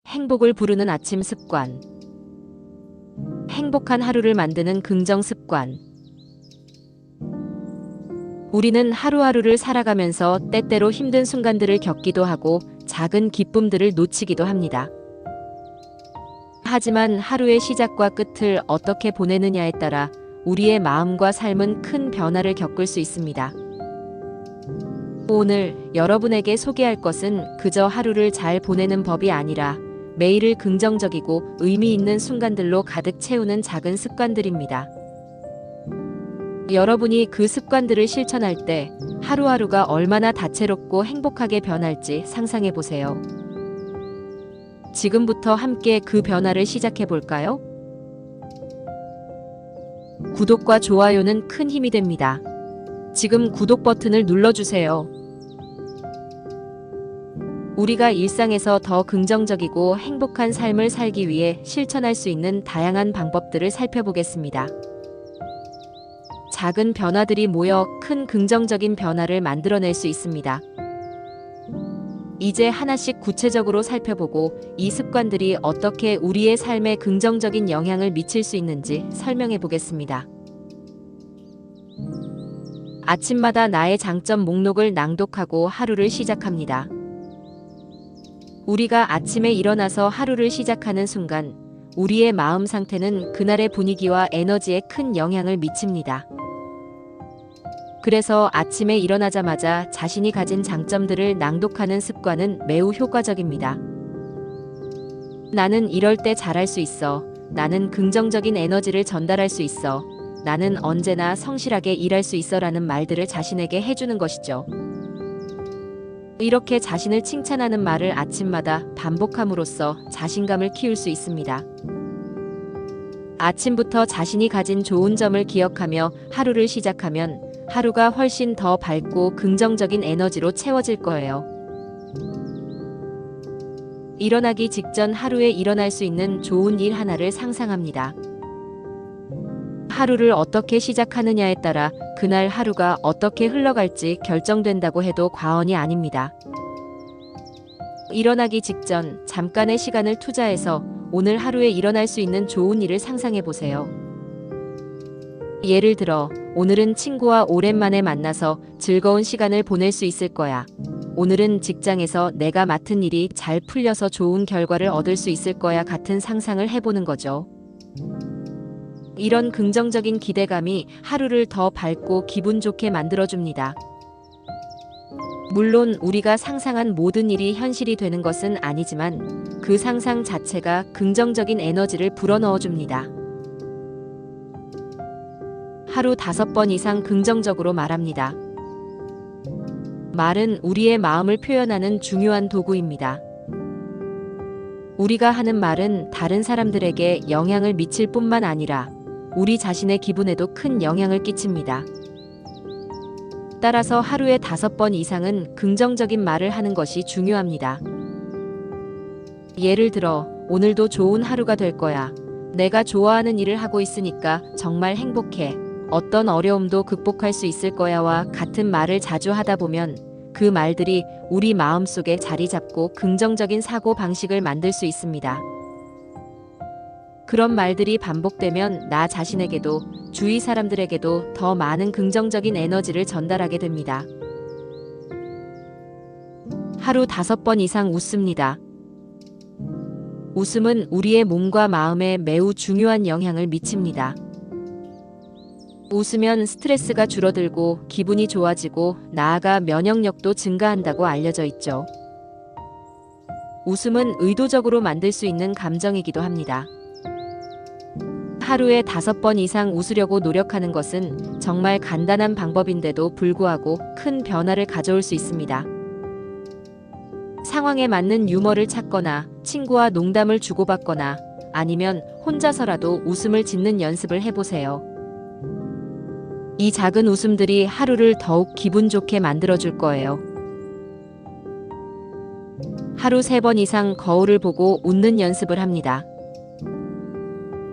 행복을 부르는 아침 습관. 행복한 하루를 만드는 긍정 습관. 우리는 하루하루를 살아가면서 때때로 힘든 순간들을 겪기도 하고 작은 기쁨들을 놓치기도 합니다. 하지만 하루의 시작과 끝을 어떻게 보내느냐에 따라 우리의 마음과 삶은 큰 변화를 겪을 수 있습니다. 오늘 여러분에게 소개할 것은 그저 하루를 잘 보내는 법이 아니라 매일을 긍정적이고 의미 있는 순간들로 가득 채우는 작은 습관들입니다. 여러분이 그 습관들을 실천할 때 하루하루가 얼마나 다채롭고 행복하게 변할지 상상해 보세요. 지금부터 함께 그 변화를 시작해 볼까요? 구독과 좋아요는 큰 힘이 됩니다. 지금 구독 버튼을 눌러주세요. 우리가 일상에서 더 긍정적이고 행복한 삶을 살기 위해 실천할 수 있는 다양한 방법들을 살펴보겠습니다. 작은 변화들이 모여 큰 긍정적인 변화를 만들어낼 수 있습니다. 이제 하나씩 구체적으로 살펴보고 이 습관들이 어떻게 우리의 삶에 긍정적인 영향을 미칠 수 있는지 설명해 보겠습니다. 아침마다 나의 장점 목록을 낭독하고 하루를 시작합니다. 우리가 아침에 일어나서 하루를 시작하는 순간 우리의 마음 상태는 그날의 분위기와 에너지에 큰 영향을 미칩니다. 그래서 아침에 일어나자마자 자신이 가진 장점들을 낭독하는 습관은 매우 효과적입니다. 나는 이럴 때 잘할 수 있어. 나는 긍정적인 에너지를 전달할 수 있어. 나는 언제나 성실하게 일할 수 있어 라는 말들을 자신에게 해주는 것이죠. 이렇게 자신을 칭찬하는 말을 아침마다 반복함으로써 자신감을 키울 수 있습니다. 아침부터 자신이 가진 좋은 점을 기억하며 하루를 시작하면 하루가 훨씬 더 밝고 긍정적인 에너지로 채워질 거예요. 일어나기 직전 하루에 일어날 수 있는 좋은 일 하나를 상상합니다. 하루를 어떻게 시작하느냐에 따라 그날 하루가 어떻게 흘러갈지 결정된다고 해도 과언이 아닙니다. 일어나기 직전 잠깐의 시간을 투자해서 오늘 하루에 일어날 수 있는 좋은 일을 상상해 보세요. 예를 들어, 오늘은 친구와 오랜만에 만나서 즐거운 시간을 보낼 수 있을 거야. 오늘은 직장에서 내가 맡은 일이 잘 풀려서 좋은 결과를 얻을 수 있을 거야 같은 상상을 해보는 거죠. 이런 긍정적인 기대감이 하루를 더 밝고 기분 좋게 만들어줍니다. 물론 우리가 상상한 모든 일이 현실이 되는 것은 아니지만 그 상상 자체가 긍정적인 에너지를 불어넣어줍니다. 하루 5번 이상 긍정적으로 말합니다. 말은 우리의 마음을 표현하는 중요한 도구입니다. 우리가 하는 말은 다른 사람들에게 영향을 미칠 뿐만 아니라 우리 자신의 기분에도 큰 영향을 끼칩니다. 따라서 하루에 5번 이상은 긍정적인 말을 하는 것이 중요합니다. 예를 들어, 오늘도 좋은 하루가 될 거야. 내가 좋아하는 일을 하고 있으니까 정말 행복해. 어떤 어려움도 극복할 수 있을 거야와 같은 말을 자주 하다 보면 그 말들이 우리 마음속에 자리 잡고 긍정적인 사고 방식을 만들 수 있습니다. 그런 말들이 반복되면 나 자신에게도 주위 사람들에게도 더 많은 긍정적인 에너지를 전달하게 됩니다. 하루 5번 이상 웃습니다. 웃음은 우리의 몸과 마음에 매우 중요한 영향을 미칩니다. 웃으면 스트레스가 줄어들고 기분이 좋아지고 나아가 면역력도 증가한다고 알려져 있죠. 웃음은 의도적으로 만들 수 있는 감정이기도 합니다. 하루에 5번 이상 웃으려고 노력하는 것은 정말 간단한 방법인데도 불구하고 큰 변화를 가져올 수 있습니다. 상황에 맞는 유머를 찾거나 친구와 농담을 주고받거나 아니면 혼자서라도 웃음을 짓는 연습을 해보세요. 이 작은 웃음들이 하루를 더욱 기분 좋게 만들어줄 거예요. 하루 3번 이상 거울을 보고 웃는 연습을 합니다.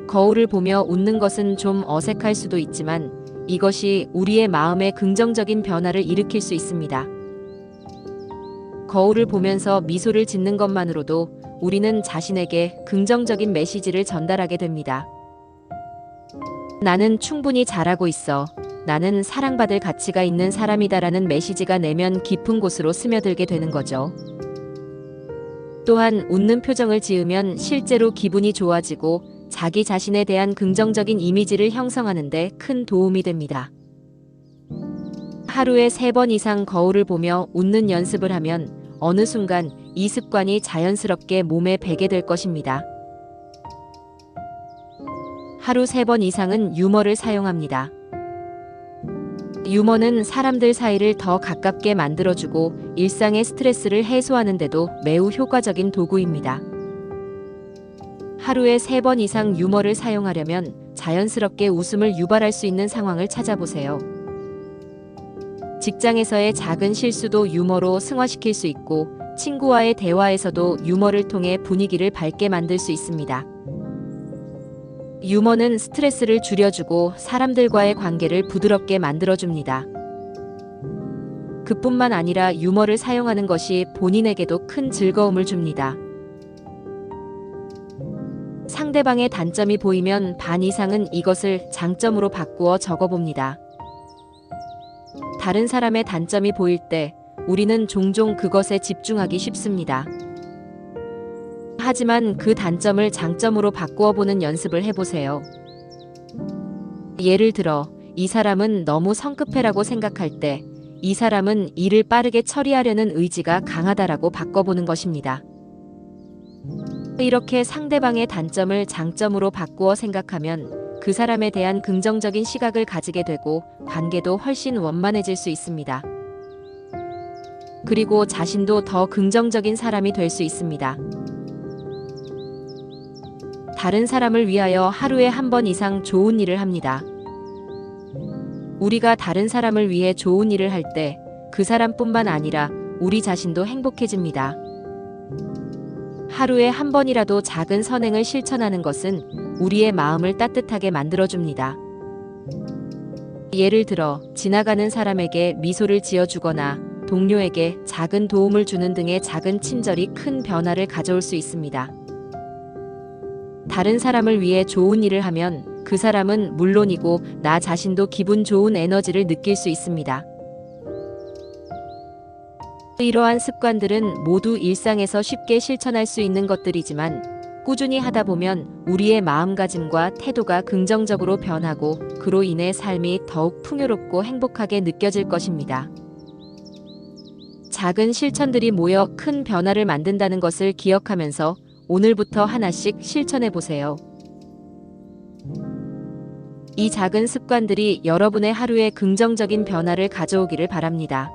거울을 보며 웃는 것은 좀 어색할 수도 있지만 이것이 우리의 마음에 긍정적인 변화를 일으킬 수 있습니다. 거울을 보면서 미소를 짓는 것만으로도 우리는 자신에게 긍정적인 메시지를 전달하게 됩니다. 나는 충분히 잘하고 있어. 나는 사랑받을 가치가 있는 사람이다라는 메시지가 내면 깊은 곳으로 스며들게 되는 거죠. 또한 웃는 표정을 지으면 실제로 기분이 좋아지고 자기 자신에 대한 긍정적인 이미지를 형성하는 데 큰 도움이 됩니다. 하루에 3번 이상 거울을 보며 웃는 연습을 하면 어느 순간 이 습관이 자연스럽게 몸에 배게 될 것입니다. 하루 3번 이상은 유머를 사용합니다. 유머는 사람들 사이를 더 가깝게 만들어주고 일상의 스트레스를 해소하는 데도 매우 효과적인 도구입니다. 하루에 3번 이상 유머를 사용하려면 자연스럽게 웃음을 유발할 수 있는 상황을 찾아보세요. 직장에서의 작은 실수도 유머로 승화시킬 수 있고 친구와의 대화에서도 유머를 통해 분위기를 밝게 만들 수 있습니다. 유머는 스트레스를 줄여주고 사람들과의 관계를 부드럽게 만들어줍니다. 그뿐만 아니라 유머를 사용하는 것이 본인에게도 큰 즐거움을 줍니다. 상대방의 단점이 보이면 반 이상은 이것을 장점으로 바꾸어 적어봅니다. 다른 사람의 단점이 보일 때 우리는 종종 그것에 집중하기 쉽습니다. 하지만 그 단점을 장점으로 바꾸어 보는 연습을 해보세요. 예를 들어, 이 사람은 너무 성급해라고 생각할 때, 이 사람은 일을 빠르게 처리하려는 의지가 강하다라고 바꿔보는 것입니다. 이렇게 상대방의 단점을 장점으로 바꾸어 생각하면 그 사람에 대한 긍정적인 시각을 가지게 되고 관계도 훨씬 원만해질 수 있습니다. 그리고 자신도 더 긍정적인 사람이 될 수 있습니다. 다른 사람을 위하여 하루에 1번 이상 좋은 일을 합니다. 우리가 다른 사람을 위해 좋은 일을 할 때 그 사람뿐만 아니라 우리 자신도 행복해집니다. 하루에 1번이라도 작은 선행을 실천하는 것은 우리의 마음을 따뜻하게 만들어줍니다. 예를 들어 지나가는 사람에게 미소를 지어주거나 동료에게 작은 도움을 주는 등의 작은 친절이 큰 변화를 가져올 수 있습니다. 다른 사람을 위해 좋은 일을 하면 그 사람은 물론이고 나 자신도 기분 좋은 에너지를 느낄 수 있습니다. 이러한 습관들은 모두 일상에서 쉽게 실천할 수 있는 것들이지만 꾸준히 하다 보면 우리의 마음가짐과 태도가 긍정적으로 변하고 그로 인해 삶이 더욱 풍요롭고 행복하게 느껴질 것입니다. 작은 실천들이 모여 큰 변화를 만든다는 것을 기억하면서 오늘부터 하나씩 실천해 보세요. 이 작은 습관들이 여러분의 하루에 긍정적인 변화를 가져오기를 바랍니다.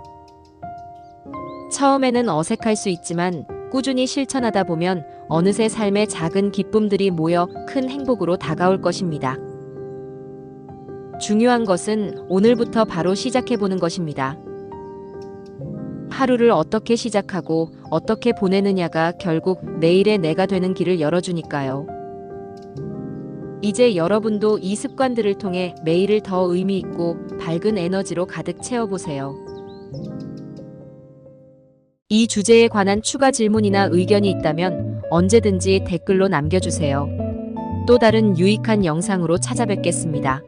처음에는 어색할 수 있지만 꾸준히 실천하다 보면 어느새 삶의 작은 기쁨들이 모여 큰 행복으로 다가올 것입니다. 중요한 것은 오늘부터 바로 시작해 보는 것입니다. 하루를 어떻게 시작하고 어떻게 보내느냐가 결국 내일의 내가 되는 길을 열어주니까요. 이제 여러분도 이 습관들을 통해 매일을 더 의미 있고 밝은 에너지로 가득 채워보세요. 이 주제에 관한 추가 질문이나 의견이 있다면 언제든지 댓글로 남겨주세요. 또 다른 유익한 영상으로 찾아뵙겠습니다.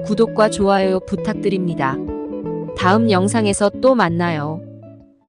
구독과 좋아요 부탁드립니다. 다음 영상에서 또 만나요.